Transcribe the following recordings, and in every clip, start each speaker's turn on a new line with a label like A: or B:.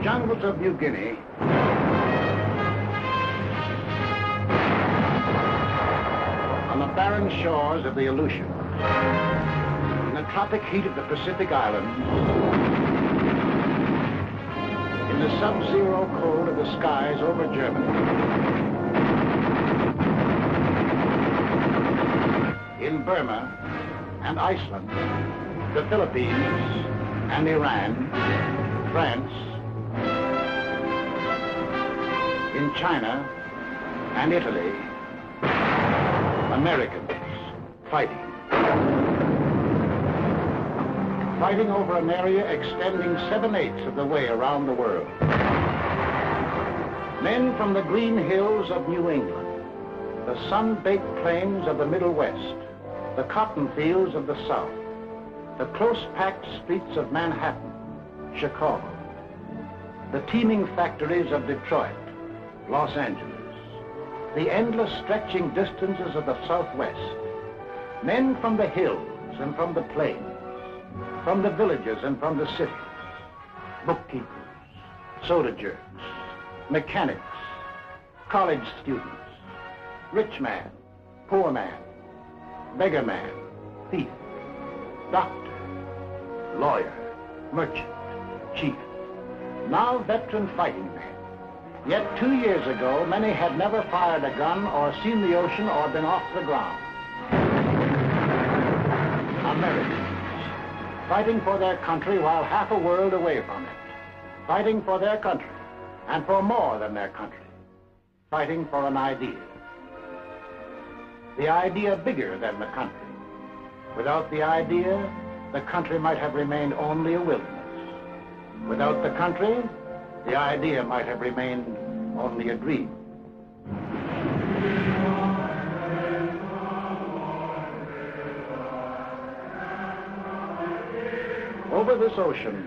A: jungles of New Guinea, on the barren shores of the Aleutian, in the tropic heat of the Pacific Islands, in the sub-zero cold of the skies over Germany, in Burma and Iceland, the Philippines and Iran, France, in China and Italy, Americans fighting. Fighting over an area extending 7/8 of the way around the world. Men from the green hills of New England, the sun-baked plains of the Middle West, the cotton fields of the South, the close-packed streets of Manhattan, Chicago, the teeming factories of Detroit, Los Angeles, the endless stretching distances of the Southwest, men from the hills and from the plains, from the villages and from the cities, bookkeepers, soda jerks, mechanics, college students, rich man, poor man, beggar man, thief, doctor, lawyer, merchant, chief, now veteran fighting men. Yet 2 years ago, many had never fired a gun or seen the ocean or been off the ground. Americans, fighting for their country while half a world away from it, fighting for their country and for more than their country, fighting for an idea. The idea bigger than the country. Without the idea, the country might have remained only a wilderness. Without the country, the idea might have remained only a dream. Over this ocean,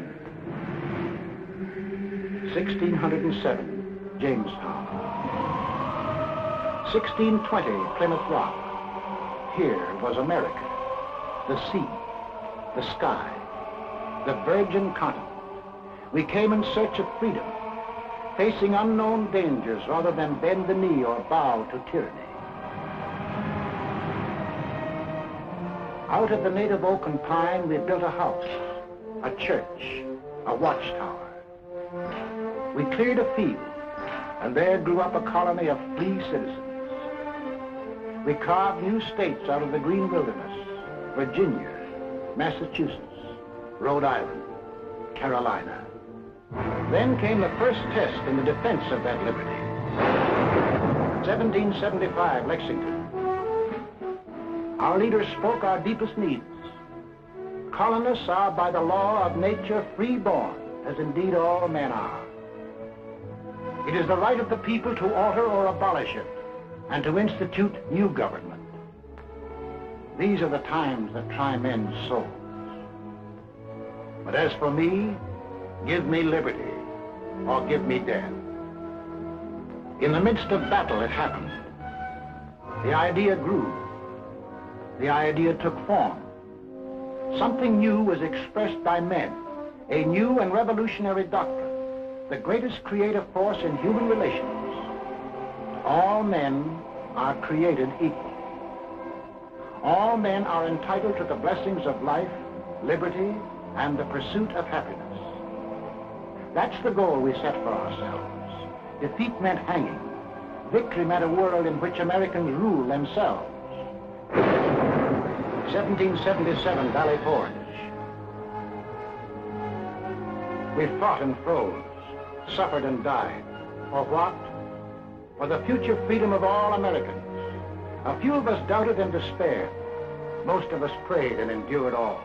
A: 1607, Jamestown. 1620, Plymouth Rock. Here was America, the sea, the sky, the virgin continent. We came in search of freedom, facing unknown dangers rather than bend the knee or bow to tyranny. Out of the native oak and pine, we built a house, a church, a watchtower. We cleared a field, and there grew up a colony of free citizens. We carved new states out of the green wilderness: Virginia, Massachusetts, Rhode Island, Carolina. Then came the first test in the defense of that liberty. 1775, Lexington. Our leaders spoke our deepest needs. Colonists are by the law of nature free-born, as indeed all men are. It is the right of the people to alter or abolish it, and to institute new government. These are the times that try men's souls. But as for me, give me liberty, or give me death. In the midst of battle, it happened. The idea grew. The idea took form. Something new was expressed by men, a new and revolutionary doctrine, the greatest creative force in human relations. All men are created equal. All men are entitled to the blessings of life, liberty, and the pursuit of happiness. That's the goal we set for ourselves. Defeat meant hanging. Victory meant a world in which Americans rule themselves. 1777, Valley Forge. We fought and froze, suffered and died. For what? For the future freedom of all Americans. A few of us doubted and despaired. Most of us prayed and endured all.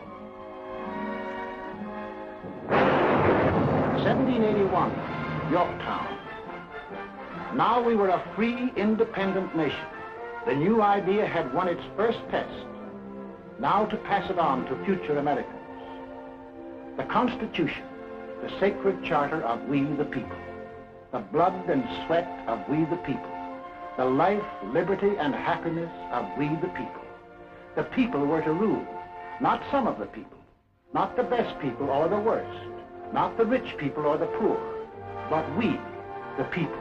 A: 1781, Yorktown. Now we were a free, independent nation. The new idea had won its first test. Now to pass it on to future Americans. The Constitution, the sacred charter of we the people. The blood and sweat of we the people. The life, liberty, and happiness of we the people. The people were to rule, not some of the people, not the best people or the worst, not the rich people or the poor, but we, the people,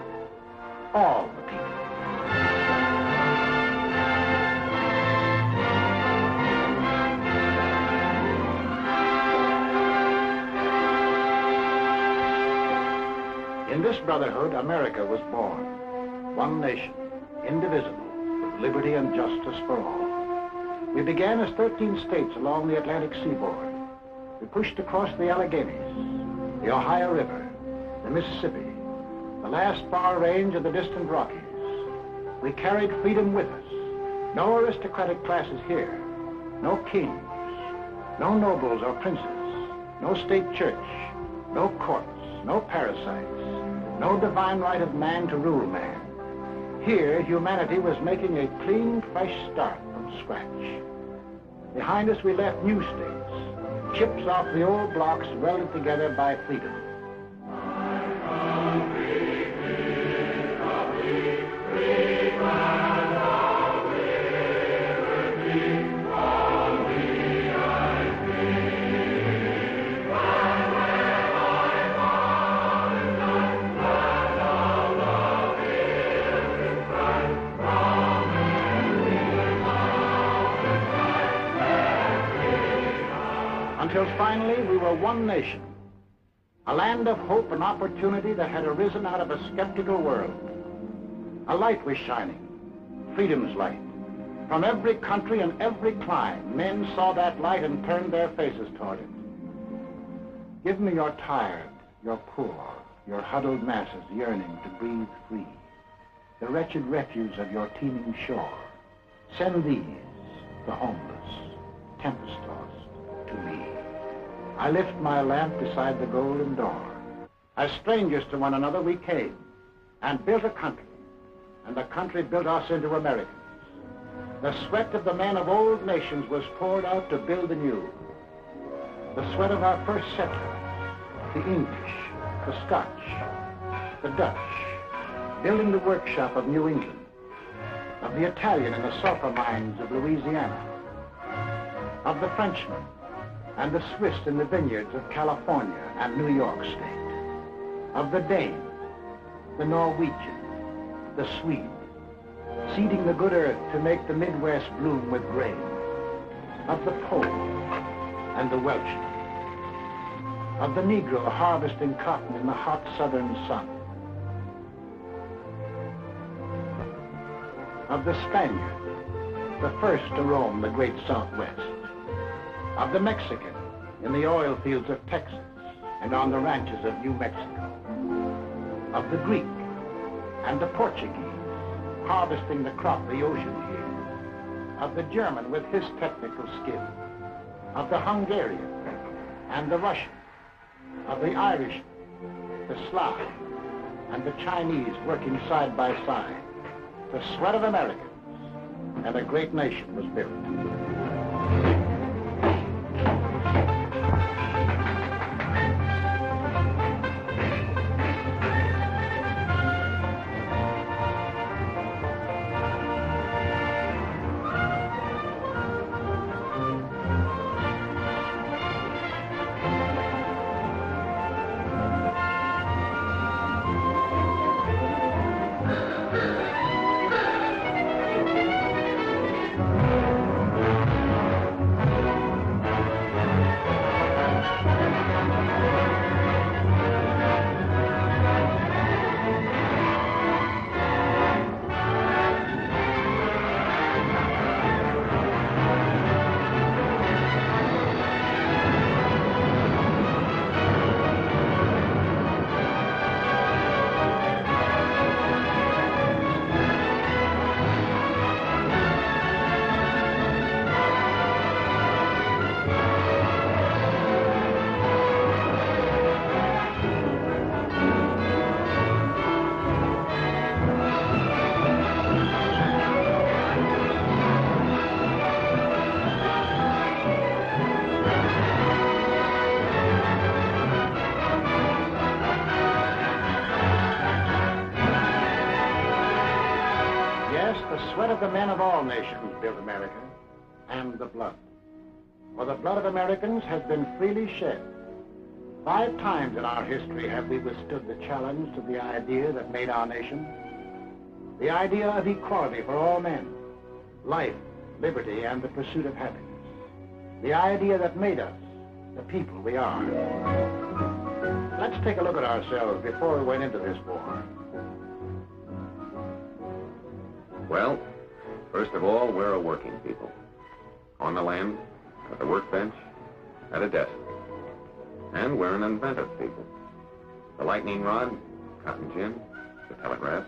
A: all the people. In this brotherhood, America was born. One nation, indivisible, with liberty and justice for all. We began as 13 states along the Atlantic seaboard. We pushed across the Alleghenies, the Ohio River, the Mississippi, the last far range of the distant Rockies. We carried freedom with us. No aristocratic classes here, no kings, no nobles or princes, no state church, no courts, no parasites, no divine right of man to rule man. Here, humanity was making a clean, fresh start from scratch. Behind us, we left new states, chips off the old blocks welded together by freedom. Until finally we were one nation, a land of hope and opportunity that had arisen out of a skeptical world. A light was shining, freedom's light. From every country and every clime, men saw that light and turned their faces toward it. Give me your tired, your poor, your huddled masses yearning to breathe free, the wretched refuse of your teeming shore. Send these, the homeless, tempest-tossed, to me. I lift my lamp beside the golden door. As strangers to one another, we came and built a country, and the country built us into Americans. The sweat of the men of old nations was poured out to build anew. The sweat of our first settlers, the English, the Scotch, the Dutch, building the workshop of New England, of the Italian in the sulfur mines of Louisiana, of the Frenchman and the Swiss in the vineyards of California and New York State, of the Dane, the Norwegian, the Swede, seeding the good earth to make the Midwest bloom with grain, of the Pole and the Welshman, of the Negro harvesting cotton in the hot southern sun, of the Spaniard, the first to roam the great Southwest, of the Mexican in the oil fields of Texas and on the ranches of New Mexico, of the Greek and the Portuguese harvesting the crop the ocean yields, of the German with his technical skill, of the Hungarian and the Russian, of the Irish, the Slav, and the Chinese working side by side, the sweat of Americans, and a great nation was built. Of the men of all nations built America, and the blood. For the blood of Americans has been freely shed. 5 times in our history have we withstood the challenge to the idea that made our nation. The idea of equality for all men, life, liberty, and the pursuit of happiness. The idea that made us the people we are. Let's take a look at ourselves before we went into this war.
B: Well, first of all, we're a working people. On the land, at the workbench, at a desk. And we're an inventive people. The lightning rod, cotton gin, the telegraph,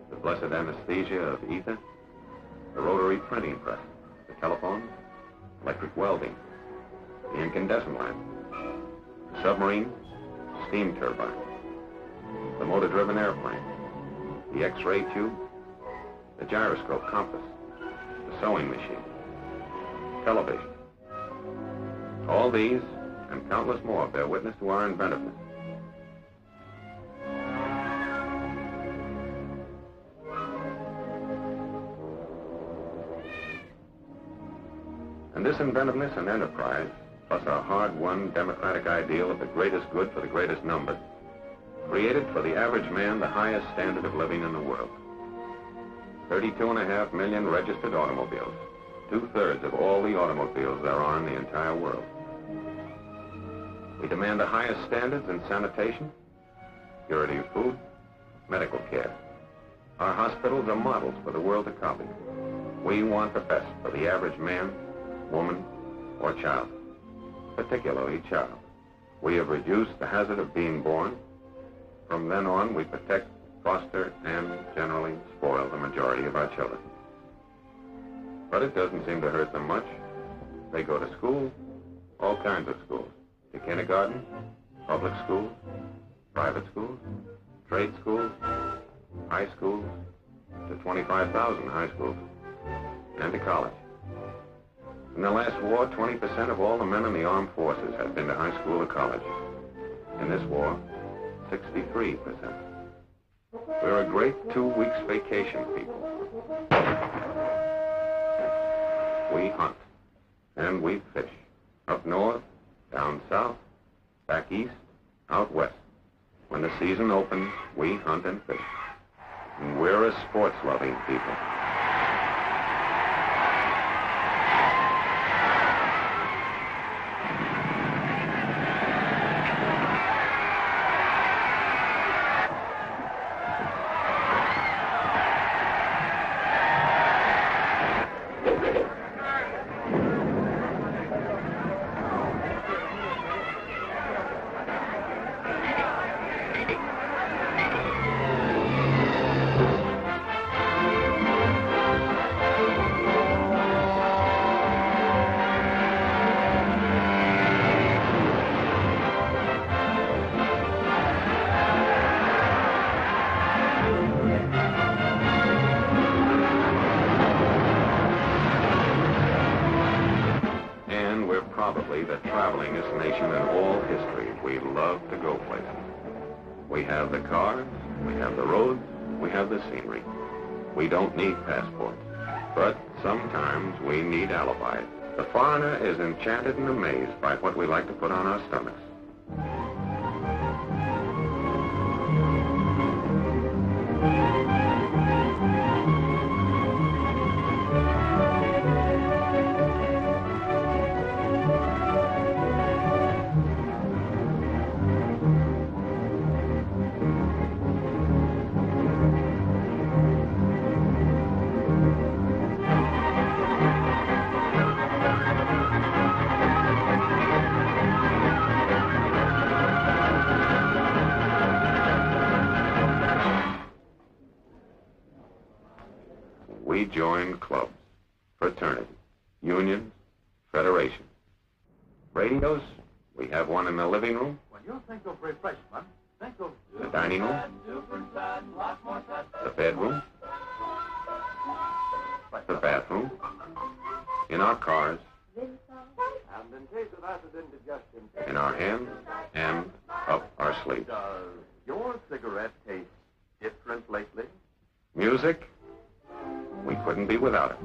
B: the blessed anesthesia of ether, the rotary printing press, the telephone, electric welding, the incandescent lamp, the submarine, steam turbine, the motor-driven airplane, the X-ray tube, the gyroscope compass, the sewing machine, television. All these, and countless more, bear witness to our inventiveness. And this inventiveness and enterprise, plus our hard-won democratic ideal of the greatest good for the greatest number, created for the average man the highest standard of living in the world. 32.5 million registered automobiles, 2/3 of all the automobiles there are in the entire world. We demand the highest standards in sanitation, purity of food, medical care. Our hospitals are models for the world to copy. We want the best for the average man, woman, or child, particularly child. We have reduced the hazard of being born. From then on, we protect, foster, and generally spoil the majority of our children. But it doesn't seem to hurt them much. They go to school, all kinds of schools, to kindergarten, public schools, private schools, trade schools, high schools, to 25,000 high schools, and to college. In the last war, 20% of all the men in the armed forces had been to high school or college. In this war, 63%. We're a great 2 weeks vacation people. We hunt, and we fish. Up north, down south, back east, out west. When the season opens, we hunt and fish. And we're a sports-loving people. Probably the travelingest nation in all history. We love to go places. We have the cars, we have the roads, we have the scenery. We don't need passports, but sometimes we need alibis. The foreigner is enchanted and amazed by what we like to put on our stomachs. We join clubs, fraternities, unions, federations. Radios, we have one in the living room.
C: When you think of refreshment, think of
B: the dining room, the bedroom, the bathroom, in our cars,
C: and in case of acid indigestion,
B: in our hands, and up our sleeves.
C: Does your cigarette taste different lately?
B: Music, we couldn't be without it.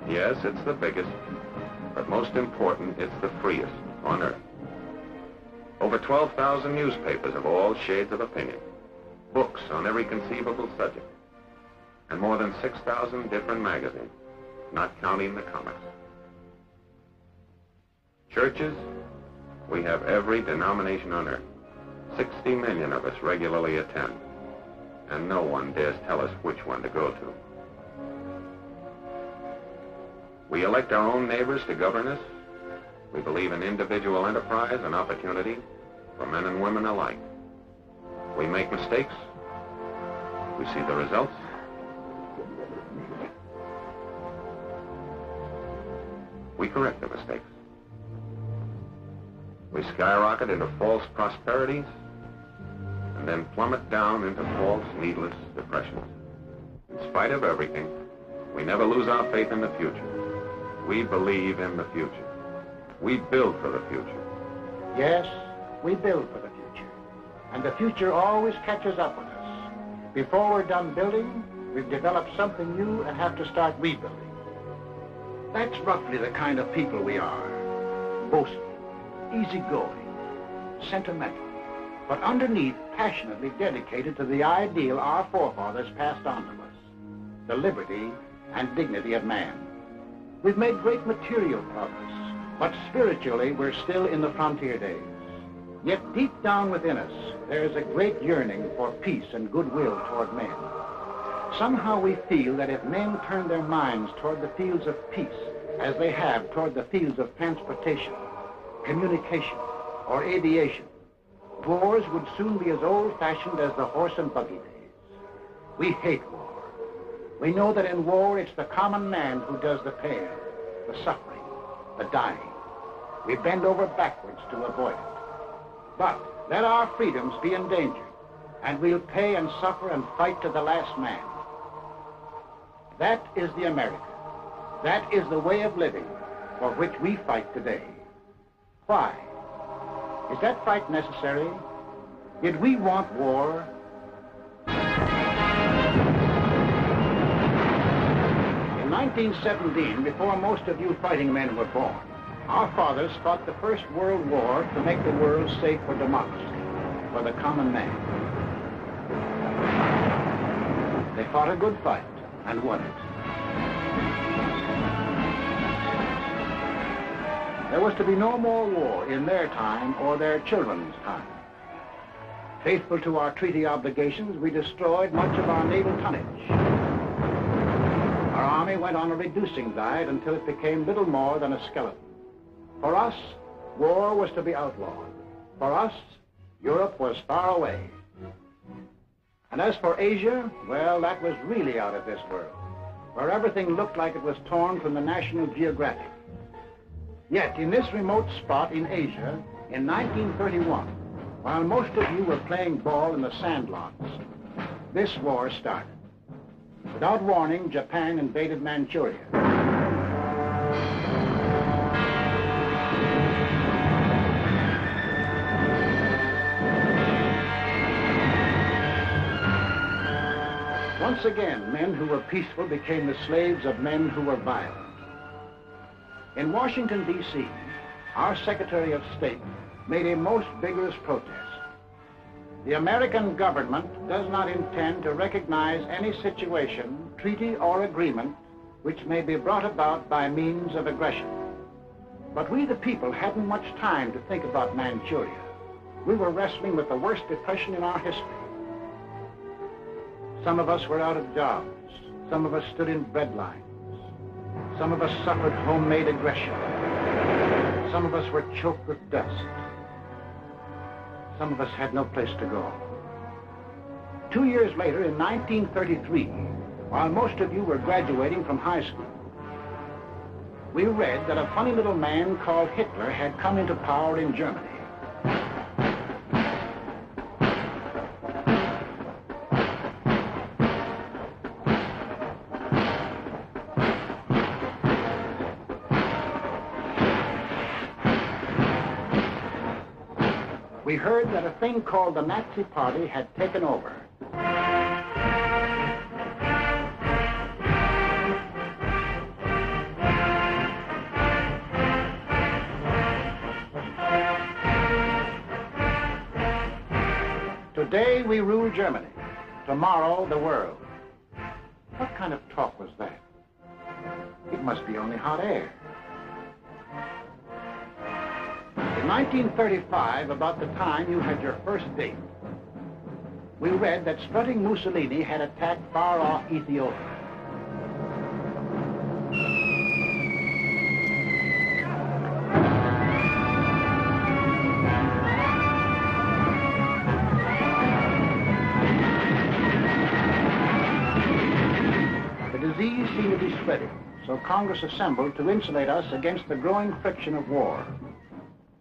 B: Yes, it's the biggest, but most important, it's the freest on earth. Over 12,000 newspapers of all shades of opinion, books on every conceivable subject, and more than 6,000 different magazines, not counting the comics. Churches, we have every denomination on earth. 60 million of us regularly attend, and no one dares tell us which one to go to. We elect our own neighbors to govern us. We believe in individual enterprise and opportunity for men and women alike. We make mistakes. We see the results. We correct the mistakes. We skyrocket into false prosperities and then plummet down into false, needless depressions. In spite of everything, we never lose our faith in the future. We believe in the future. We build for the future.
A: Yes, we build for the future. And the future always catches up with us. Before we're done building, we've developed something new and have to start rebuilding. That's roughly the kind of people we are. Boastful, easygoing, sentimental, but underneath passionately dedicated to the ideal our forefathers passed on to us, the liberty and dignity of man. We've made great material progress, but spiritually we're still in the frontier days. Yet deep down within us, there is a great yearning for peace and goodwill toward men. Somehow we feel that if men turn their minds toward the fields of peace, as they have toward the fields of transportation, communication, or aviation, wars would soon be as old-fashioned as the horse and buggy days. We hate war. We know that in war, it's the common man who does the pain, the suffering, the dying. We bend over backwards to avoid it. But let our freedoms be endangered, and we'll pay and suffer and fight to the last man. That is the America. That is the way of living for which we fight today. Why? Is that fight necessary? Did we want war? In 1917, before most of you fighting men were born, our fathers fought the First World War to make the world safe for democracy, for the common man. They fought a good fight and won it. There was to be no more war in their time or their children's time. Faithful to our treaty obligations, we destroyed much of our naval tonnage. Our army went on a reducing diet until it became little more than a skeleton. For us, war was to be outlawed. For us, Europe was far away. And as for Asia, well, that was really out of this world, where everything looked like it was torn from the National Geographic. Yet, in this remote spot in Asia, in 1931, while most of you were playing ball in the sandlots, this war started. Without warning, Japan invaded Manchuria. Once again, men who were peaceful became the slaves of men who were violent. In Washington, D.C., our Secretary of State made a most vigorous protest. The American government does not intend to recognize any situation, treaty, or agreement which may be brought about by means of aggression. But we, the people, hadn't much time to think about Manchuria. We were wrestling with the worst depression in our history. Some of us were out of jobs. Some of us stood in bread lines. Some of us suffered homemade aggression. Some of us were choked with dust. Some of us had no place to go. 2 years later, in 1933, while most of you were graduating from high school, we read that a funny little man called Hitler had come into power in Germany. We heard that a thing called the Nazi Party had taken over. new Germany. Tomorrow, the world. What kind of talk was that? It must be only hot air. In 1935, about the time you had your first date, we read that strutting Mussolini had attacked far-off Ethiopia. The disease seemed to be spreading, so Congress assembled to insulate us against the growing friction of war.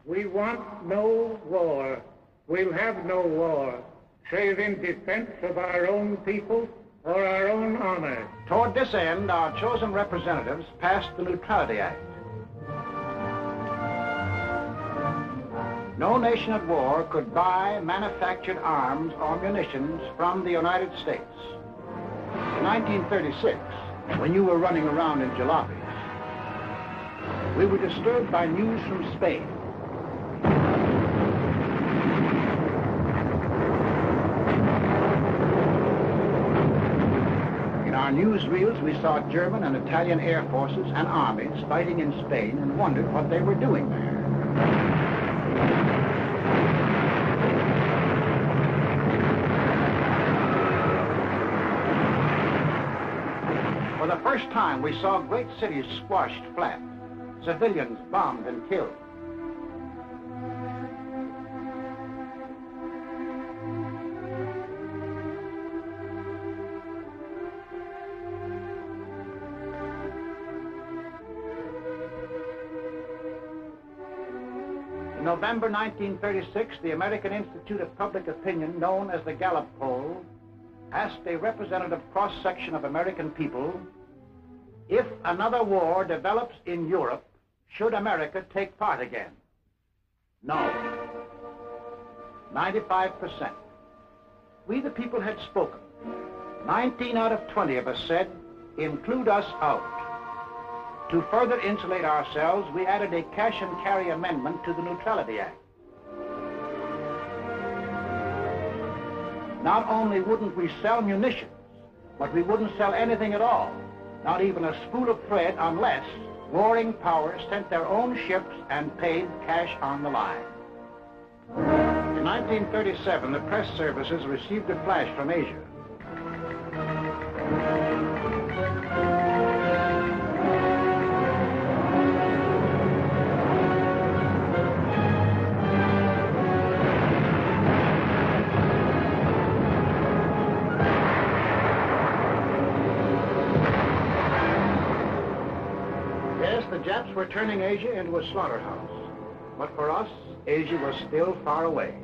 D: We want no war. We'll have no war, save in defense of our own people or our own honor.
A: Toward this end, our chosen representatives passed the Neutrality Act. No nation at war could buy manufactured arms or munitions from the United States. In 1936, when you were running around in jalopies, we were disturbed by news from Spain. In our newsreels, we saw German and Italian air forces and armies fighting in Spain and wondered what they were doing there. For the first time, we saw great cities squashed flat, civilians bombed and killed. In November 1936, the American Institute of Public Opinion, known as the Gallup poll, asked a representative cross-section of American people, if another war develops in Europe, should America take part again? No. 95%. We the people had spoken. 19 out of 20 of us said, include us out. To further insulate ourselves, we added a cash and carry amendment to the Neutrality Act. Not only wouldn't we sell munitions, but we wouldn't sell anything at all, not even a spool of thread, unless warring powers sent their own ships and paid cash on the line. In 1937, the press services received a flash from Asia. The Japs were turning Asia into a slaughterhouse. But for us, Asia was still far away.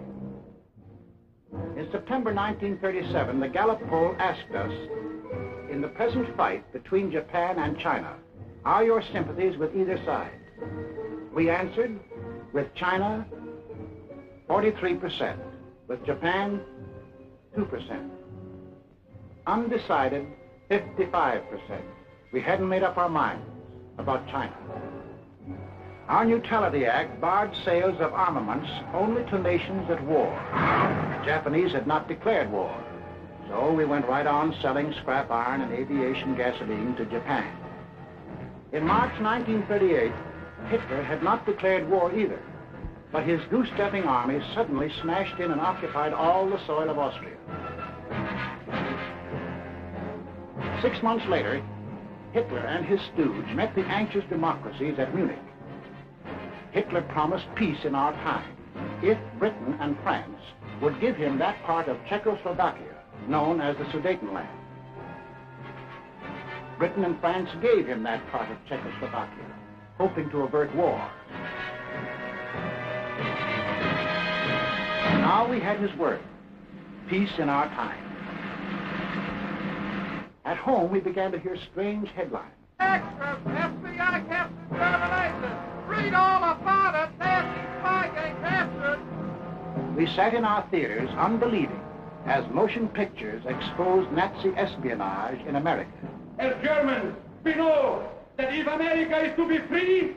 A: In September 1937, the Gallup poll asked us, in the present fight between Japan and China, are your sympathies with either side? We answered, with China, 43%. With Japan, 2%. Undecided, 55%. We hadn't made up our minds about China. Our Neutrality Act barred sales of armaments only to nations at war. The Japanese had not declared war, so we went right on selling scrap iron and aviation gasoline to Japan. In March 1938, Hitler had not declared war either, but his goose-stepping army suddenly smashed in and occupied all the soil of Austria. 6 months later, Hitler and his stooge met the anxious democracies at Munich. Hitler promised peace in our time if Britain and France would give him that part of Czechoslovakia known as the Sudetenland. Britain and France gave him that part of Czechoslovakia, hoping to avert war. Now we had his word, peace in our time. At home, we began to hear strange headlines.
D: Extras, FBI captured Revelation. Read all about it. Nazi spy gang captured.
A: We sat in our theaters unbelieving as motion pictures exposed Nazi espionage in America.
E: As Germans, we know that if America is to be free,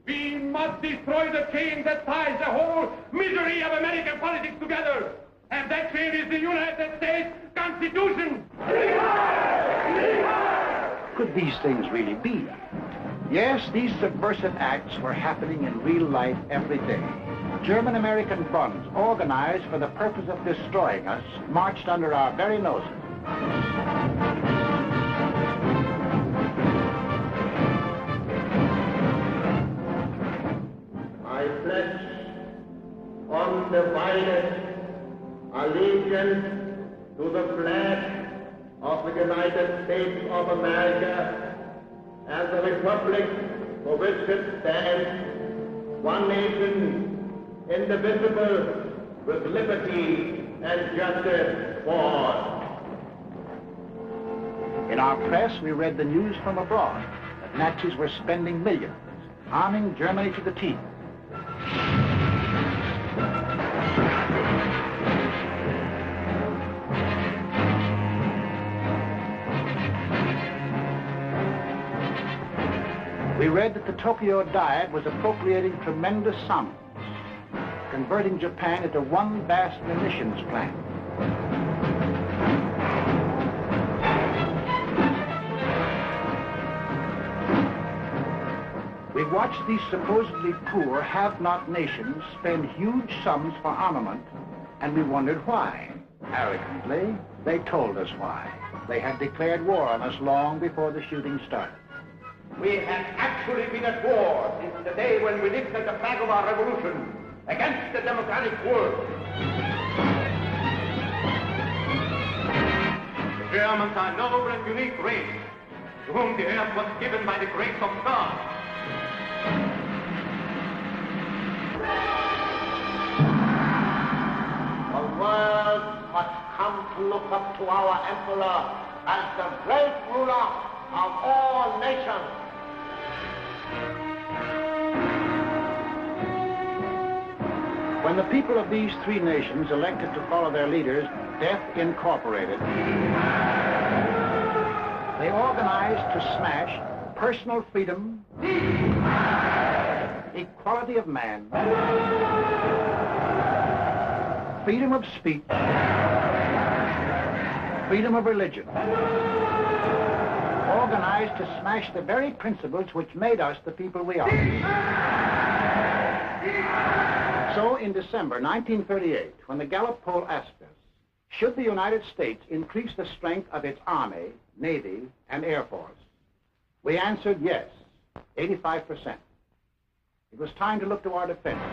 E: we must destroy the chain that ties the whole misery of American politics together. And that fear is the United States Constitution.
A: Could these things really be? Yes, these subversive acts were happening in real life every day. German-American bonds, organized for the purpose of destroying us, marched under our very noses.
F: I pledge undivided allegiance to the flag of the United States of America and the republic for which it stands, one nation, indivisible, with liberty and justice for all.
A: In our press, we read the news from abroad that Nazis were spending millions, arming Germany to the teeth. We read that the Tokyo Diet was appropriating tremendous sums, converting Japan into one vast munitions plant. We watched these supposedly poor, have-not nations spend huge sums for armament, and we wondered why. Arrogantly, they told us why. They had declared war on us long before the shooting started.
F: We have actually been at war since the day when we lifted the flag of our revolution against the democratic world. The Germans are a noble and unique race, to whom the earth was given by the grace of God. The world must come to look up to our emperor as the great ruler of all nations.
A: When the people of these three nations elected to follow their leaders, Death Incorporated, they organized to smash personal freedom, equality of man, freedom of speech, freedom of religion, organized to smash the very principles which made us the people we are. So in December 1938, when the Gallup poll asked us, should the United States increase the strength of its Army, Navy, and Air Force, we answered yes, 85%. It was time to look to our defense.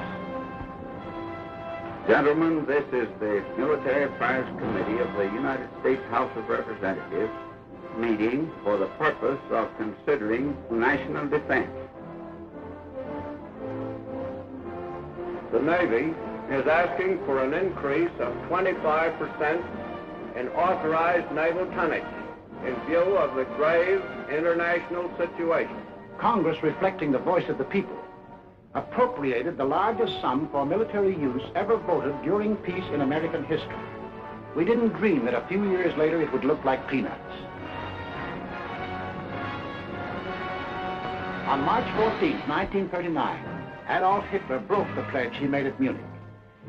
G: Gentlemen, this is the Military Affairs Committee of the United States House of Representatives meeting for the purpose of considering national defense.
F: The Navy is asking for an increase of 25% in authorized naval tonnage in view of the grave international situation.
A: Congress, reflecting the voice of the people, appropriated the largest sum for military use ever voted during peace in American history. We didn't dream that a few years later it would look like peanuts. On March 14, 1939, Adolf Hitler broke the pledge he made at Munich.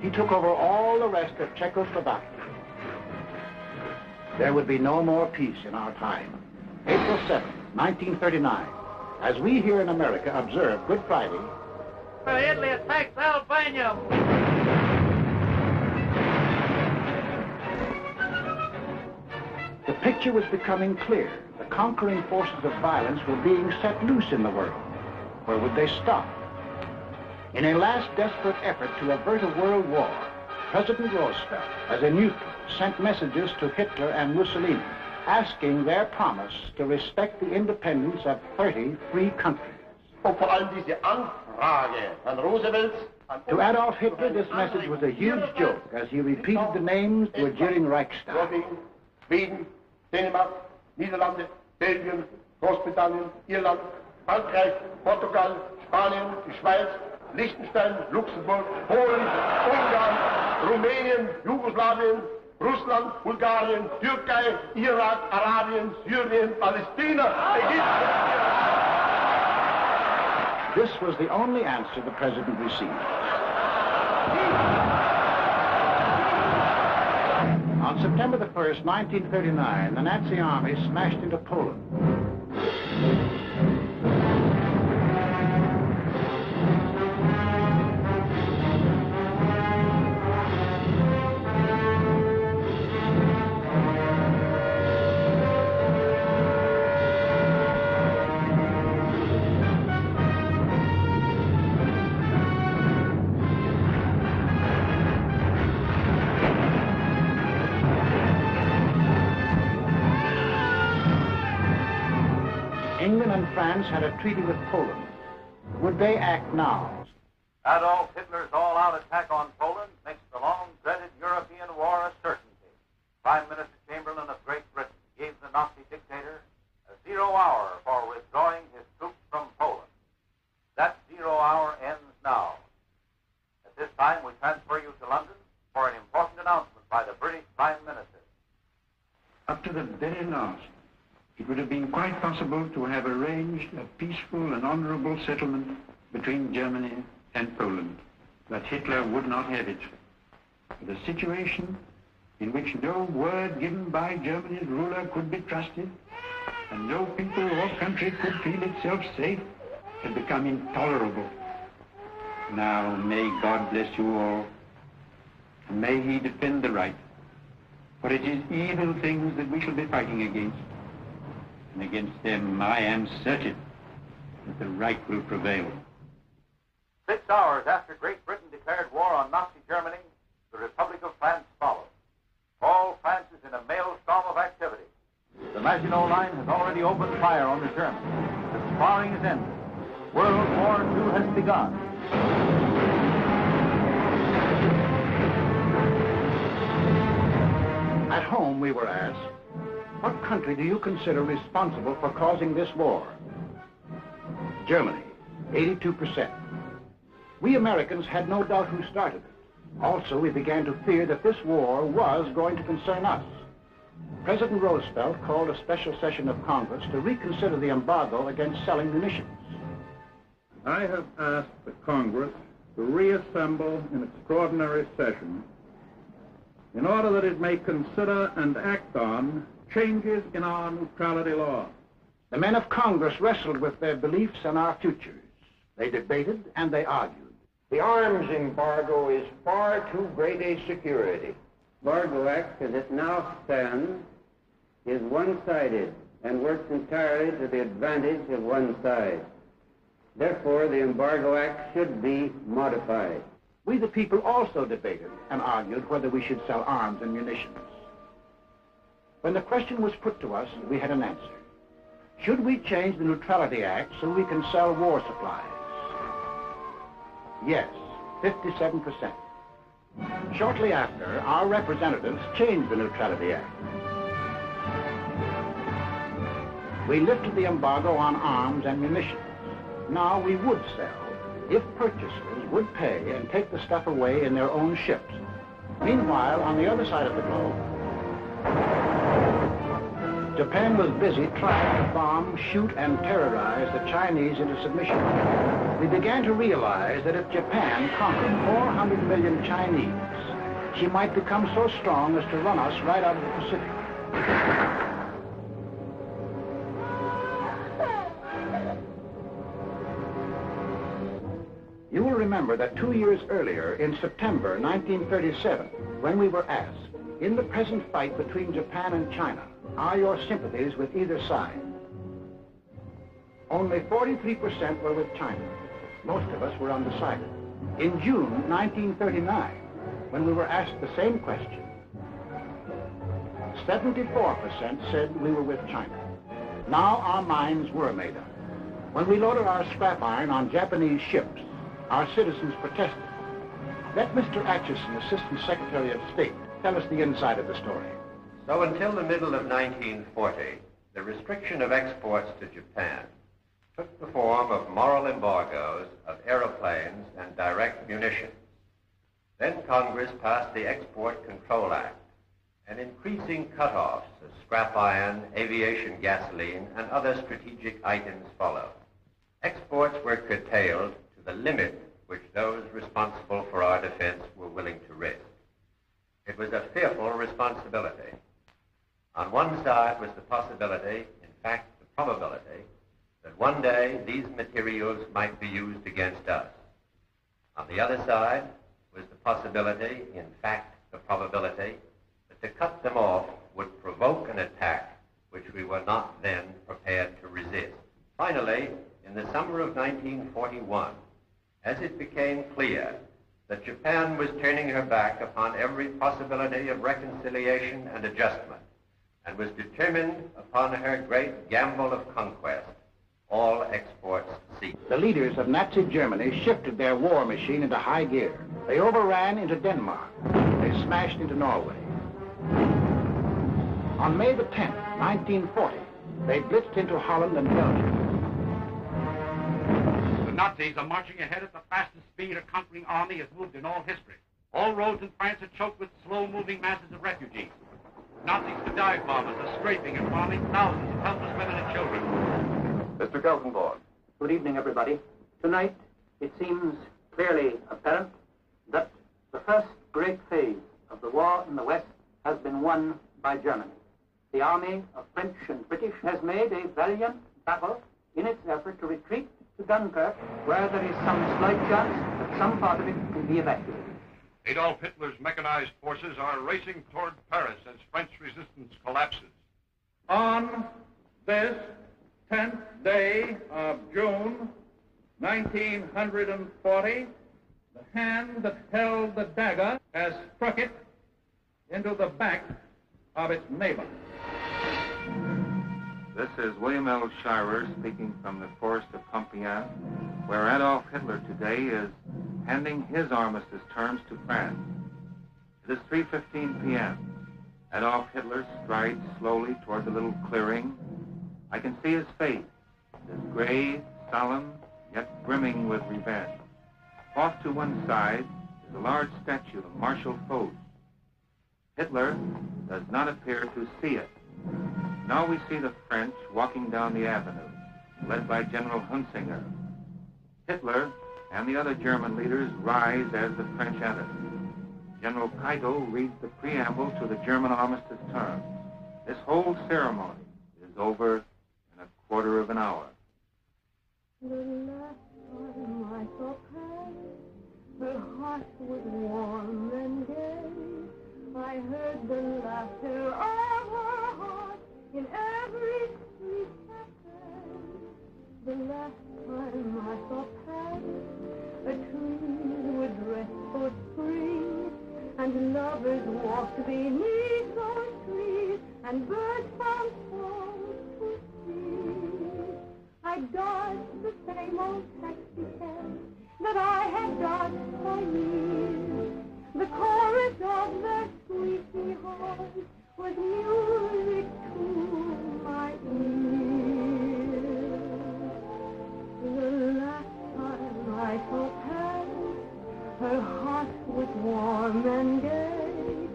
A: He took over all the rest of Czechoslovakia. There would be no more peace in our time. April 7, 1939, as we here in America observe Good Friday,
E: Italy attacks Albania.
A: the picture was becoming clear. The conquering forces of violence were being set loose in the world. Where would they stop? In a last desperate effort to avert a world war, President Roosevelt, as a neutral, sent messages to Hitler and Mussolini, asking their promise to respect the independence of 30 free countries.
F: Vor allem diese Anfrage von Roosevelts.
A: To Adolf Hitler, this message was a huge joke as he repeated the names to a jeering Reichstag.
F: Schweden, Dänemark, Niederlande, Belgien, Großbritannien, Irland, Frankreich, Portugal, Spanien, die Schweiz, Liechtenstein, Luxemburg, Polen, Ungarn, Rumänien, Jugoslawien, Russland, Bulgarien, Türkei, Irak, Arabien, Syrien, Palästina, Ägypten.
A: This was the only answer the president received. On September the 1st, 1939, the Nazi army smashed into Poland. England and France had a treaty with Poland. Would they act now?
H: Adolf Hitler's all-out attack on Poland makes the long-dreaded European war a certainty. Prime Minister Chamberlain of Great Britain gave the Nazi dictator a 0 hour for withdrawing his troops from Poland. That 0 hour ends now. At this time, we transfer you to London for an important announcement by the British Prime Minister.
I: Up to the very last, it would have been quite possible to have arranged a peaceful and honorable settlement between Germany and Poland. But Hitler would not have it. The situation in which no word given by Germany's ruler could be trusted, and no people or country could feel itself safe, had become intolerable. Now, may God bless you all, and may He defend the right, for it is evil things that we shall be fighting against. And against them, I am certain that the right will prevail.
H: 6 hours after Great Britain declared war on Nazi Germany, the Republic of France followed. All France is in a maelstrom of activity. The Maginot Line has already opened fire on the Germans. The sparring is ended. World War II has begun.
A: At home, we were asked, what country do you consider responsible for causing this war? Germany, 82%. We Americans had no doubt who started it. Also, we began to fear that this war was going to concern us. President Roosevelt called a special session of Congress to reconsider the embargo against selling munitions.
D: I have asked the Congress to reassemble in extraordinary session in order that it may consider and act on changes in our neutrality law.
A: The men of Congress wrestled with their beliefs and our futures. They debated and they argued.
G: The arms embargo is far too great a security. Embargo Act, as it now stands, is one-sided and works entirely to the advantage of one side. Therefore, the Embargo Act should be modified.
A: We the people also debated and argued whether we should sell arms and munitions. When the question was put to us, we had an answer. Should we change the Neutrality Act so we can sell war supplies? Yes, 57%. Shortly after, our representatives changed the Neutrality Act. We lifted the embargo on arms and munitions. Now we would sell if purchasers would pay and take the stuff away in their own ships. Meanwhile, on the other side of the globe, Japan was busy trying to bomb, shoot, and terrorize the Chinese into submission. We began to realize that if Japan conquered 400 million Chinese, she might become so strong as to run us right out of the Pacific. You will remember that 2 years earlier, in September 1937, when we were asked, in the present fight between Japan and China, are your sympathies with either side? Only 43% were with China. Most of us were undecided. In June 1939, when we were asked the same question, 74% said we were with China. Now our minds were made up. When we loaded our scrap iron on Japanese ships, our citizens protested. Let Mr. Atchison, Assistant Secretary of State, tell us the inside of the story.
B: So until the middle of 1940, the restriction of exports to Japan took the form of moral embargoes of aeroplanes and direct munitions. Then Congress passed the Export Control Act, and increasing cutoffs of scrap iron, aviation gasoline, and other strategic items followed. Exports were curtailed to the limit which those responsible for our defense were willing to risk. It was a fearful responsibility. On one side was the possibility, in fact the probability, that one day these materials might be used against us. On the other side was the possibility, in fact the probability, that to cut them off would provoke an attack which we were not then prepared to resist. Finally, in the summer of 1941, as it became clear that Japan was turning her back upon every possibility of reconciliation and adjustment, and was determined upon her great gamble of conquest, all exports ceased.
A: The leaders of Nazi Germany shifted their war machine into high gear. They overran into Denmark. They smashed into Norway. On May the 10th, 1940, they blitzed into Holland and Belgium.
E: The Nazis are marching ahead at the fastest speed a conquering army has moved in all history. All roads in France are choked with slow-moving masses of refugees. Nazis with dive bombers are scraping and bombing thousands of helpless women and children.
C: Mr. Geltenborg.
J: Good evening, everybody. Tonight, it seems clearly apparent that the first great phase of the war in the West has been won by Germany. The army of French and British has made a valiant battle in its effort to retreat to Dunkirk, where there is some slight chance that some part of it can be evacuated.
E: Adolf Hitler's mechanized forces are racing toward Paris as French resistance collapses.
D: On this 10th day of June, 1940, the hand that held the dagger has struck it into the back of its neighbor.
K: This is William L. Shirer speaking from the forest of Compiègne, where Adolf Hitler today is handing his armistice terms to France. It is 3:15 p.m. Adolf Hitler strides slowly toward the little clearing. I can see his face. It is grave, solemn, yet brimming with revenge. Off to one side is a large statue of Marshal Foch. Hitler does not appear to see it. Now we see the French walking down the avenue, led by General Hunsinger. Hitler and the other German leaders rise as the French enter. General Keitel reads the preamble to the German armistice terms. This whole ceremony is over in a quarter of an hour.
L: The last time I saw Paris, her heart was warm and gay. I heard the laughter of her heart in every street cafe. The last time I saw Paris, a tree was dressed for spring, and lovers walked beneath those trees, and birds found songs to sing. I dodged the same old taxi cab that I had dodged for years. The chorus of their squeaky horns was music to my ears. The last time I saw Paris, her heart was warm and gay.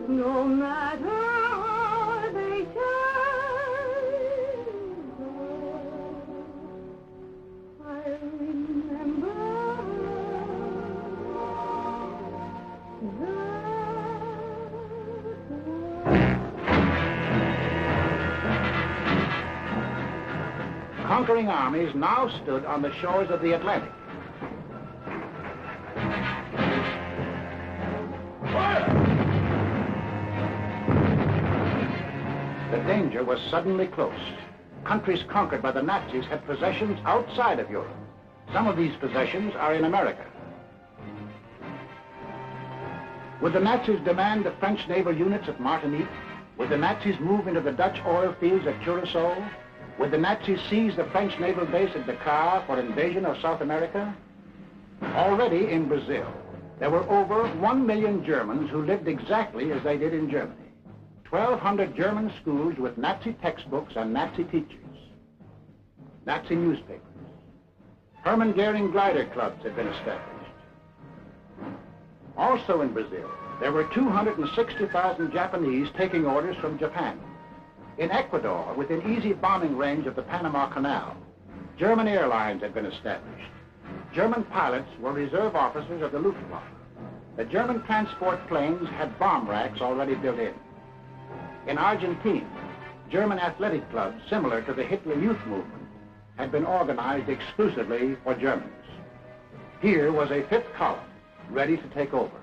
L: No matter how they changed the world, I remember
A: Conquering armies now stood on the shores of the Atlantic. The danger was suddenly close. Countries conquered by the Nazis had possessions outside of Europe. Some of these possessions are in America. Would the Nazis demand the French naval units at Martinique? Would the Nazis move into the Dutch oil fields at Curacao? Would the Nazis seize the French naval base at Dakar for invasion of South America? Already in Brazil, there were over 1 million Germans who lived exactly as they did in Germany. 1,200 German schools with Nazi textbooks and Nazi teachers. Nazi newspapers. Hermann Goering glider clubs had been established. Also in Brazil, there were 260,000 Japanese taking orders from Japan. In Ecuador, within easy bombing range of the Panama Canal, German airlines had been established. German pilots were reserve officers of the Luftwaffe. The German transport planes had bomb racks already built in. In Argentina, German athletic clubs similar to the Hitler Youth Movement had been organized exclusively for Germans. Here was a fifth column ready to take over.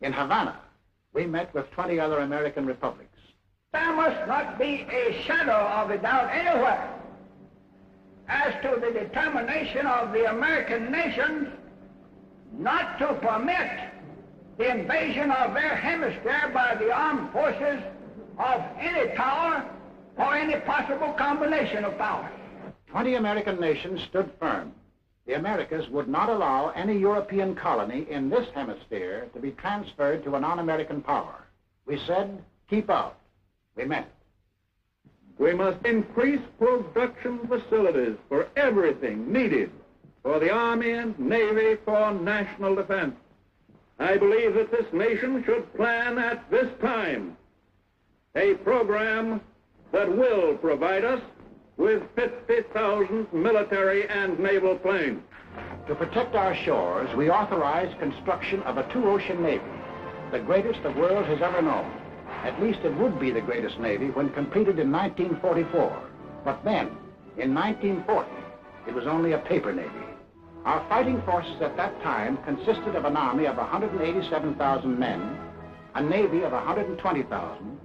A: In Havana, we met with 20 other American republics.
M: There must not be a shadow of a doubt anywhere as to the determination of the American nations not to permit the invasion of their hemisphere by the armed forces of any power or any possible combination of powers.
A: 20 American nations stood firm. The Americas would not allow any European colony in this hemisphere to be transferred to a non-American power. We said, keep out. We meant it.
D: We must increase production facilities for everything needed for the Army and Navy for national defense. I believe that this nation should plan at this time a program that will provide us with 50,000 military and naval planes.
A: To protect our shores, we authorized construction of a two-ocean navy, the greatest the world has ever known. At least it would be the greatest navy when completed in 1944. But then, in 1940, it was only a paper navy. Our fighting forces at that time consisted of an army of 187,000 men, a navy of 120,000,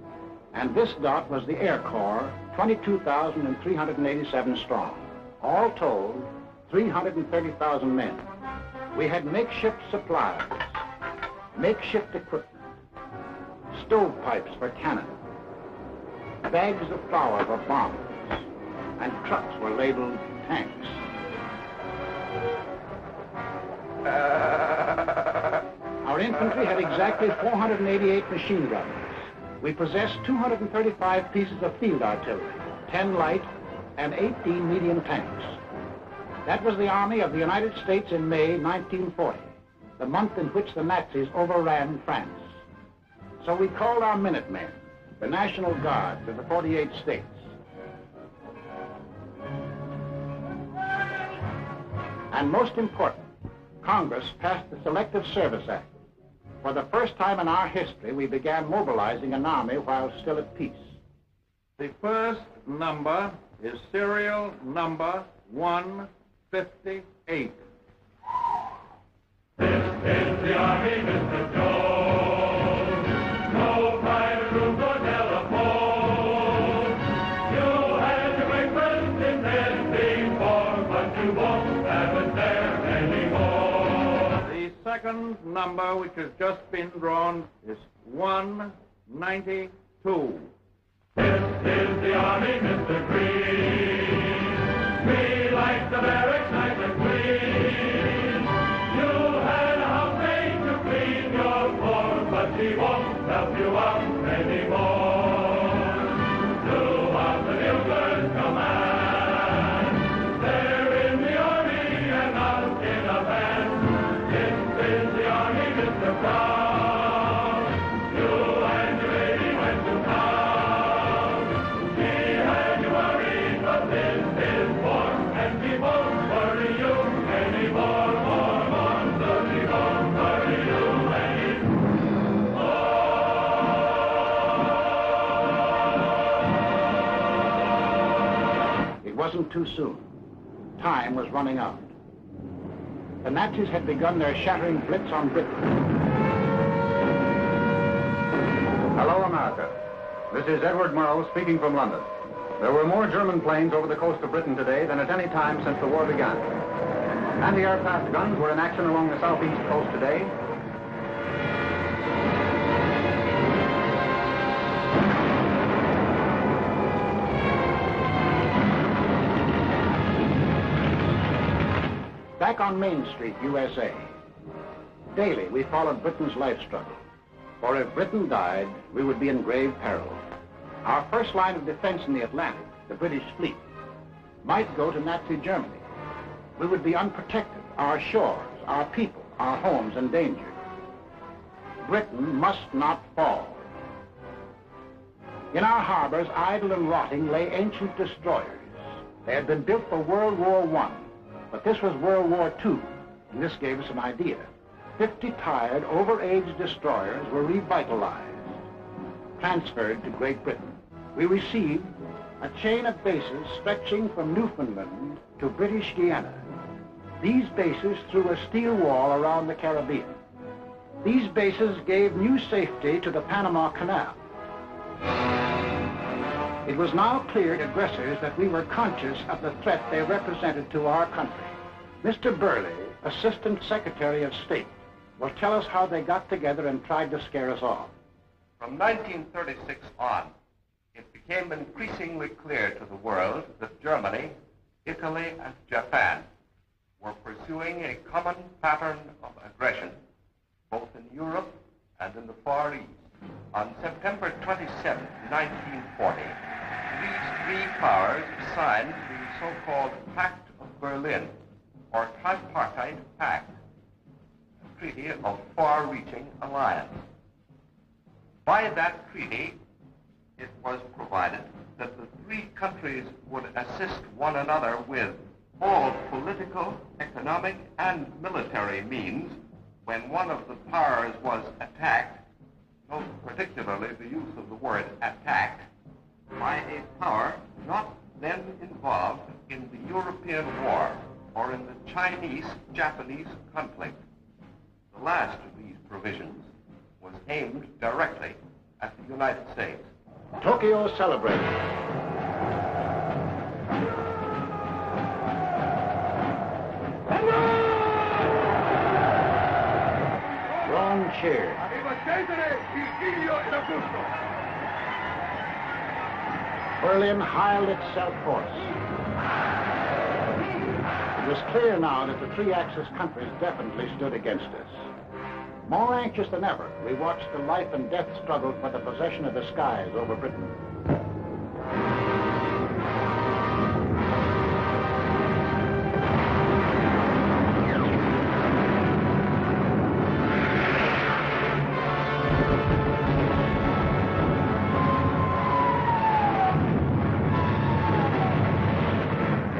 A: and this dot was the Air Corps, 22,387 strong. All told, 330,000 men. We had makeshift supplies, makeshift equipment, stovepipes for cannon, bags of flour for bombs, and trucks were labeled tanks. Our infantry had exactly 488 machine guns. We possessed 235 pieces of field artillery, 10 light and 18 medium tanks. That was the Army of the United States in May 1940, the month in which the Nazis overran France. So we called our Minutemen, the National Guard of the 48 states. And most important, Congress passed the Selective Service Act. For the first time in our history, we began mobilizing an army while still at peace.
D: The first number is serial number 158.
N: This is the Army, Mr. Jones. No private room or telephone. You had your breakfast in bed before, but you won't have it there anymore.
D: The second number, which has just been drawn, is 192.
N: This is the Army, Mr. Green. We like the barracks nice and clean. You had a housemaid to clean your floor, but she won't help you out anymore. Do what the buglers command. They're in the Army and not in a band. This is the Army, Mr. Brown. You and your lady went to town. She had you worried, but this is war, and she won't worry you anymore. More, so she won't worry you anymore.
A: It wasn't too soon. Time was running out. The Nazis had begun their shattering blitz on Britain.
O: Hello, America. This is Edward Murrow speaking from London. There were more German planes over the coast of Britain today than at any time since the war began. Anti-aircraft guns were in action along the southeast coast today.
A: Back on Main Street, USA, daily we followed Britain's life struggle. For if Britain died, we would be in grave peril. Our first line of defense in the Atlantic, the British fleet, might go to Nazi Germany. We would be unprotected, our shores, our people, our homes endangered. Britain must not fall. In our harbors, idle and rotting, lay ancient destroyers. They had been built for World War I, But this was World War II, and this gave us an idea. 50 tired, overaged destroyers were revitalized, transferred to Great Britain. We received a chain of bases stretching from Newfoundland to British Guiana. These bases threw a steel wall around the Caribbean. These bases gave new safety to the Panama Canal. It was now clear to aggressors that we were conscious of the threat they represented to our country. Mr. Burley, Assistant Secretary of State, will tell us how they got together and tried to scare us off.
P: From 1936 on, it became increasingly clear to the world that Germany, Italy, and Japan were pursuing a common pattern of aggression, both in Europe and in the Far East. On September 27, 1940, these three powers signed the so-called Pact of Berlin, or Tripartite Pact, a treaty of far-reaching alliance. By that treaty, it was provided that the three countries would assist one another with all political, economic, and military means when one of the powers was attacked, note particularly the use of the word attacked, by a power not then involved in the European War or in the Chinese-Japanese conflict. The last of these provisions was aimed directly at the United States.
A: Tokyo celebrated. Rome cheered. Berlin hiled itself hoarse. It was clear now that the three-axis countries definitely stood against us. More anxious than ever, we watched the life and death struggle for the possession of the skies over Britain.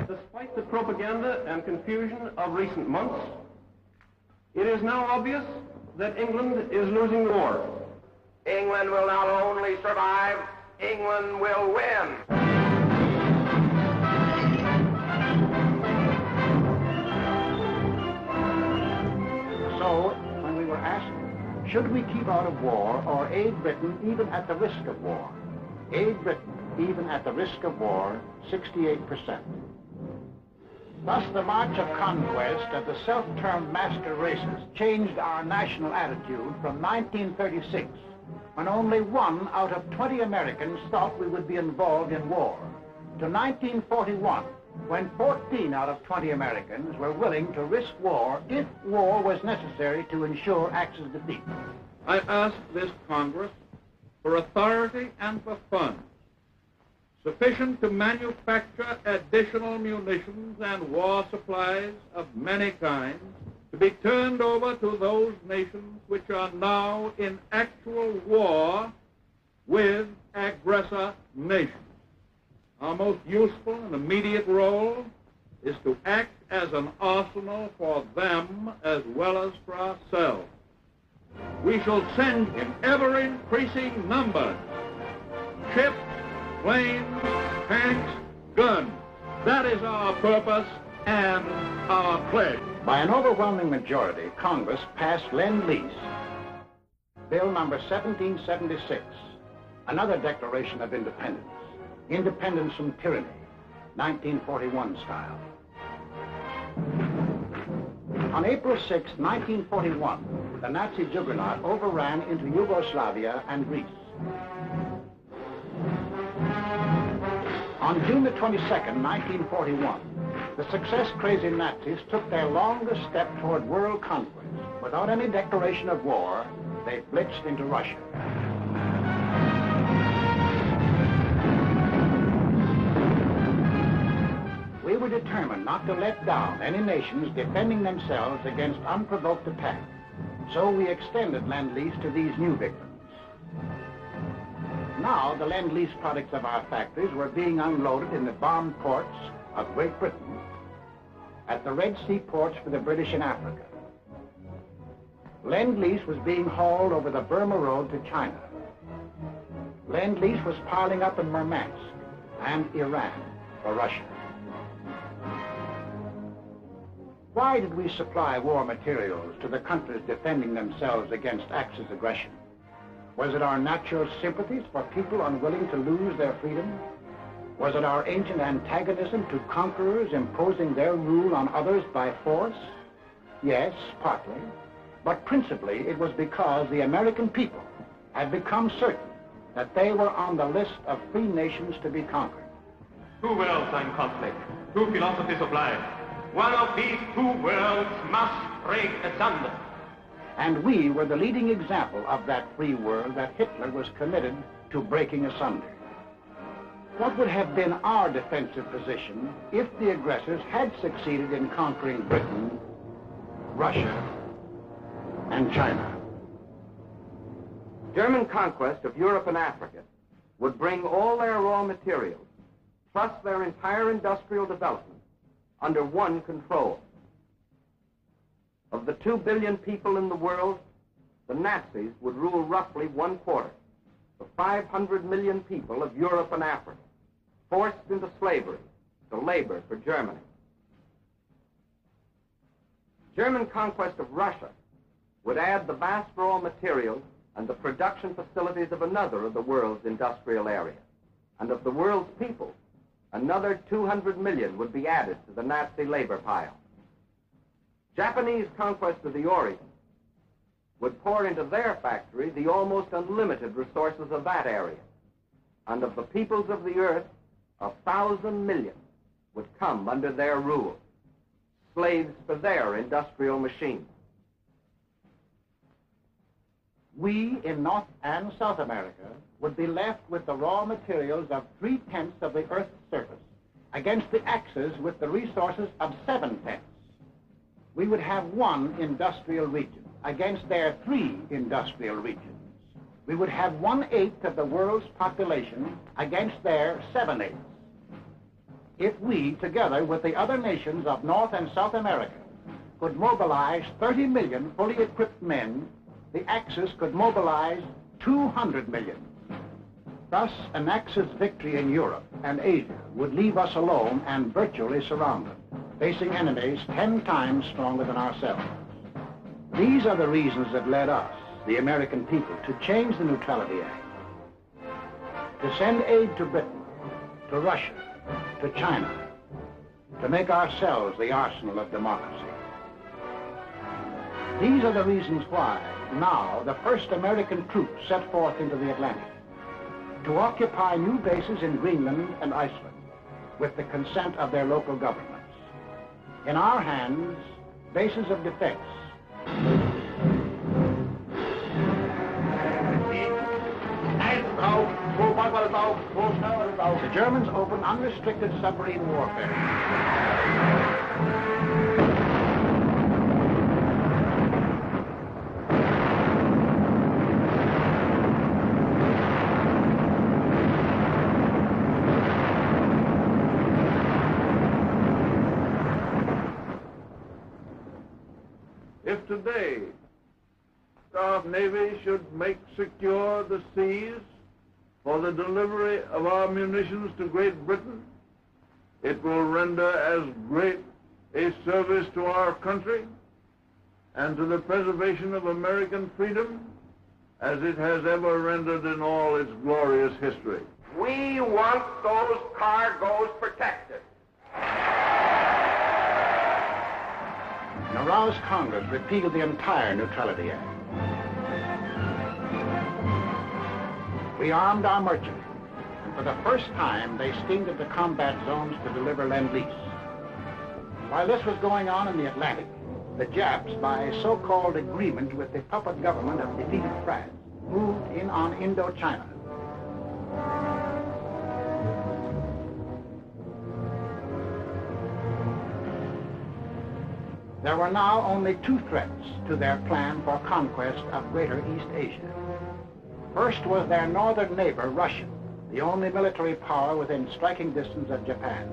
Q: Despite the propaganda and confusion of recent months, it is now obvious that England is losing the war.
H: England will not only survive, England will win.
A: So, when we were asked, should we keep out of war or aid Britain even at the risk of war? Aid Britain even at the risk of war, 68%. Thus, the march of conquest of the self-termed master races changed our national attitude from 1936, when only 1 out of 20 Americans thought we would be involved in war, to 1941, when 14 out of 20 Americans were willing to risk war if war was necessary to ensure Axis defeat.
D: I ask this Congress for authority and for funds sufficient to manufacture additional munitions and war supplies of many kinds to be turned over to those nations which are now in actual war with aggressor nations. Our most useful and immediate role is to act as an arsenal for them as well as for ourselves. We shall send in ever-increasing numbers ships, planes, tanks, guns. That is our purpose and our pledge.
A: By an overwhelming majority, Congress passed Lend-Lease, Bill number 1776, another declaration of independence. Independence from tyranny, 1941 style. On April 6, 1941, the Nazi juggernaut overran into Yugoslavia and Greece. On June the 22nd, 1941, the success-crazy Nazis took their longest step toward world conquest. Without any declaration of war, they blitzed into Russia. We were determined not to let down any nations defending themselves against unprovoked attack. So we extended Lend-Lease to these new victims. Now, the Lend-Lease products of our factories were being unloaded in the bombed ports of Great Britain at the Red Sea ports for the British in Africa. Lend-Lease was being hauled over the Burma Road to China. Lend-Lease was piling up in Murmansk and Iran for Russia. Why did we supply war materials to the countries defending themselves against Axis aggression? Was it our natural sympathies for people unwilling to lose their freedom? Was it our ancient antagonism to conquerors imposing their rule on others by force? Yes, partly. But principally it was because the American people had become certain that they were on the list of free nations to be conquered.
Q: Two worlds are in conflict, two philosophies of life. One of these two worlds must break asunder.
A: And we were the leading example of that free world that Hitler was committed to breaking asunder. What would have been our defensive position if the aggressors had succeeded in conquering Britain, Russia, and China?
P: German conquest of Europe and Africa would bring all their raw materials, plus their entire industrial development, under one control. Of the 2 billion people in the world, the Nazis would rule roughly 1/4, the 500 million people of Europe and Africa, forced into slavery to labor for Germany. German conquest of Russia would add the vast raw materials and the production facilities of another of the world's industrial areas. And of the world's people, another 200 million would be added to the Nazi labor pile. Japanese conquest of the Orient would pour into their factory the almost unlimited resources of that area. And of the peoples of the earth, 1,000 million would come under their rule, slaves for their industrial machines.
A: We in North and South America would be left with the raw materials of 3/10 of the Earth's surface against the Axis with the resources of 7/10. We would have one industrial region against their 3 industrial regions. We would have 1/8 of the world's population against their 7/8. If we, together with the other nations of North and South America, could mobilize 30 million fully equipped men, the Axis could mobilize 200 million. Thus, an Axis victory in Europe and Asia would leave us alone and virtually surrounded, facing enemies 10 times stronger than ourselves. These are the reasons that led us, the American people, to change the Neutrality Act, to send aid to Britain, to Russia, to China, to make ourselves the arsenal of democracy. These are the reasons why now the first American troops set forth into the Atlantic to occupy new bases in Greenland and Iceland with the consent of their local governments. In our hands, bases of defense. The Germans opened unrestricted submarine warfare.
D: If today our Navy should make secure the seas for the delivery of our munitions to Great Britain, it will render as great a service to our country and to the preservation of American freedom as it has ever rendered in all its glorious history.
P: We want those cargoes protected.
A: An aroused Congress repealed the entire Neutrality Act. We armed our merchants, and for the first time they steamed into combat zones to deliver Lend-Lease. While this was going on in the Atlantic, the Japs, by a so-called agreement with the puppet government of defeated France, moved in on Indochina. There were now only 2 threats to their plan for conquest of Greater East Asia. First was their northern neighbor, Russia, the only military power within striking distance of Japan.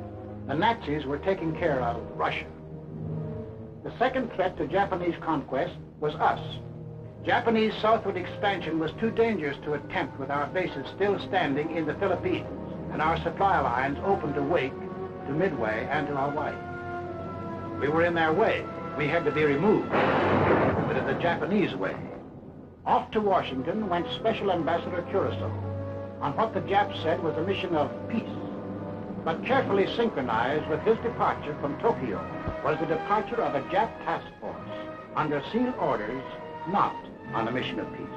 A: The Nazis were taking care of Russia. second threat to Japanese conquest was us. Japanese southward expansion was too dangerous to attempt with our bases still standing in the Philippines and our supply lines open to Wake, to Midway, and to Hawaii. We were in their way. We had to be removed, but in the Japanese way. Off to Washington went Special Ambassador Curacao on what the Japs said was a mission of peace, but carefully synchronized with his departure from Tokyo was the departure of a Jap task force under sealed orders, not on a mission of peace.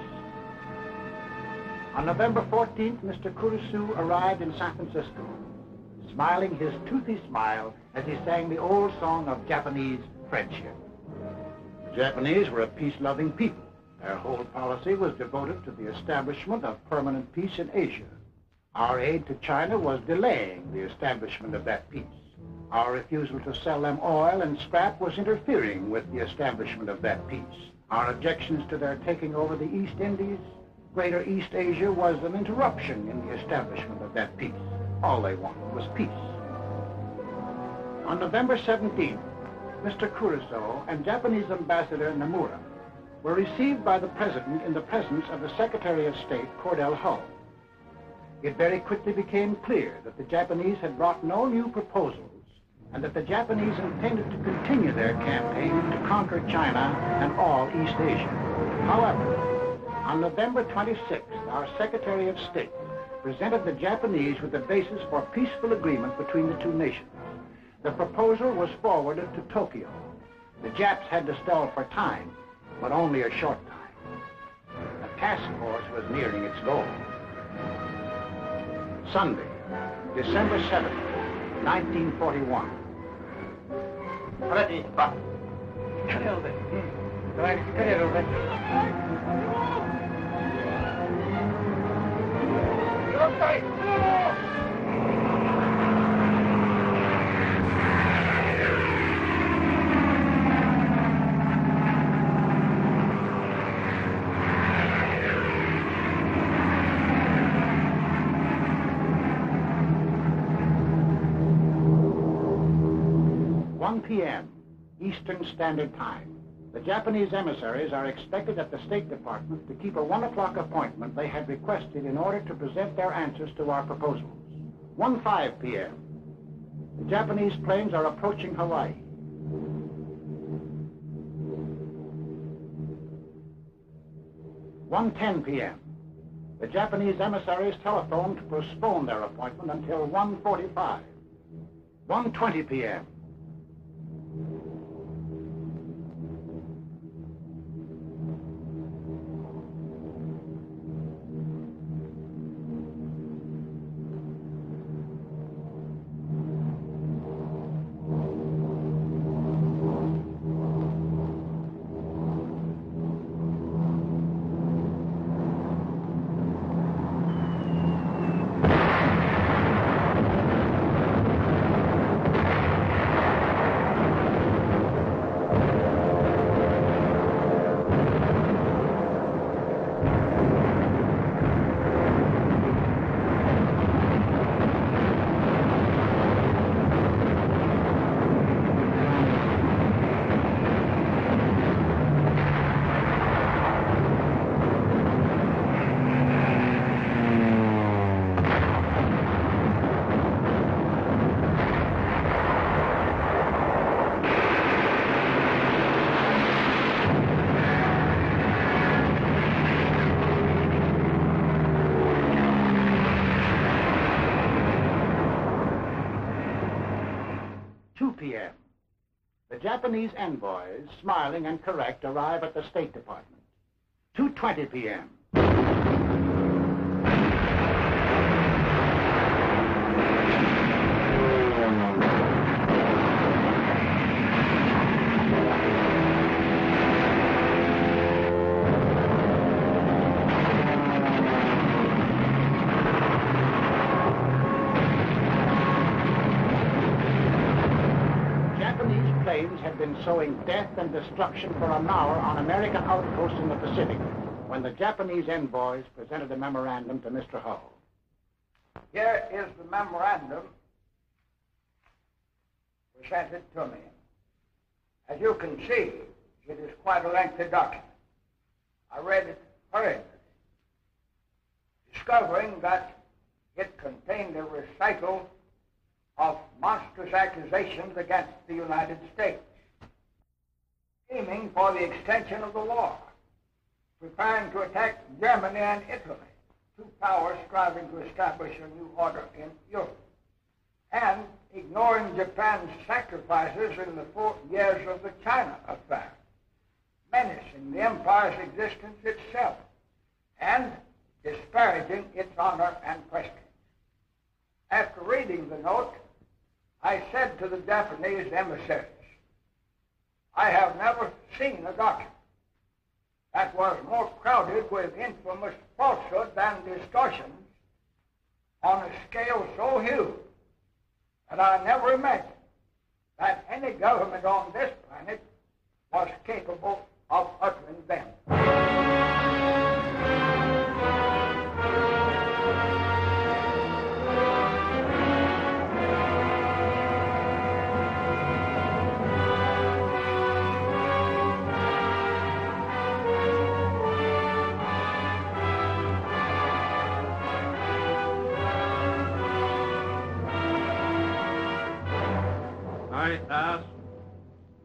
A: On November 14th, Mr. Curacao arrived in San Francisco, smiling his toothy smile as he sang the old song of Japanese friendship. The Japanese were a peace-loving people. Their whole policy was devoted to the establishment of permanent peace in Asia. Our aid to China was delaying the establishment of that peace. Our refusal to sell them oil and scrap was interfering with the establishment of that peace. Our objections to their taking over the East Indies, Greater East Asia, was an interruption in the establishment of that peace. All they wanted was peace. On November 17th, Mr. Curacao and Japanese Ambassador Nomura were received by the President in the presence of the Secretary of State, Cordell Hull. It very quickly became clear that the Japanese had brought no new proposals and that the Japanese intended to continue their campaign to conquer China and all East Asia. However, on November 26th, our Secretary of State presented the Japanese with the basis for peaceful agreement between the two nations. The proposal was forwarded to Tokyo. The Japs had to stall for time, but only a short time. The task force was nearing its goal. Sunday, December 7th, 1941. p.m. Eastern Standard Time. The Japanese emissaries are expected at the State Department to keep a 1 o'clock appointment they had requested in order to present their answers to our proposals. 1:05 p.m. The Japanese planes are approaching Hawaii. 1:10 p.m. The Japanese emissaries telephoned to postpone their appointment until 1:45. 1:20 p.m. The Japanese envoys, smiling and correct, arrive at the State Department. 2:20 p.m. Had been sowing death and destruction for an hour on American outposts in the Pacific when the Japanese envoys presented a memorandum to Mr. Hull.
M: Here is the memorandum presented to me. As you can see, it is quite a lengthy document. I read it hurriedly, discovering that it contained a recital of monstrous accusations against the United States, aiming for the extension of the war, preparing to attack Germany and Italy, two powers striving to establish a new order in Europe, and ignoring Japan's sacrifices in the 4 years of the China affair, menacing the empire's existence itself, and disparaging its honor and prestige. After reading the note, I said to the Japanese emissaries, I have never seen a document that was more crowded with infamous falsehood and distortions on a scale so huge that I never imagined that any government on this planet was capable of uttering them.
D: I ask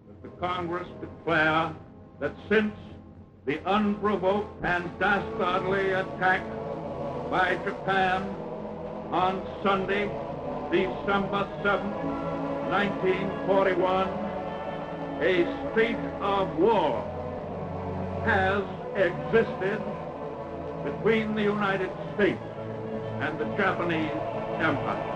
D: that the Congress declare that since the unprovoked and dastardly attack by Japan on Sunday, December 7, 1941, a state of war has existed between the United States and the Japanese Empire.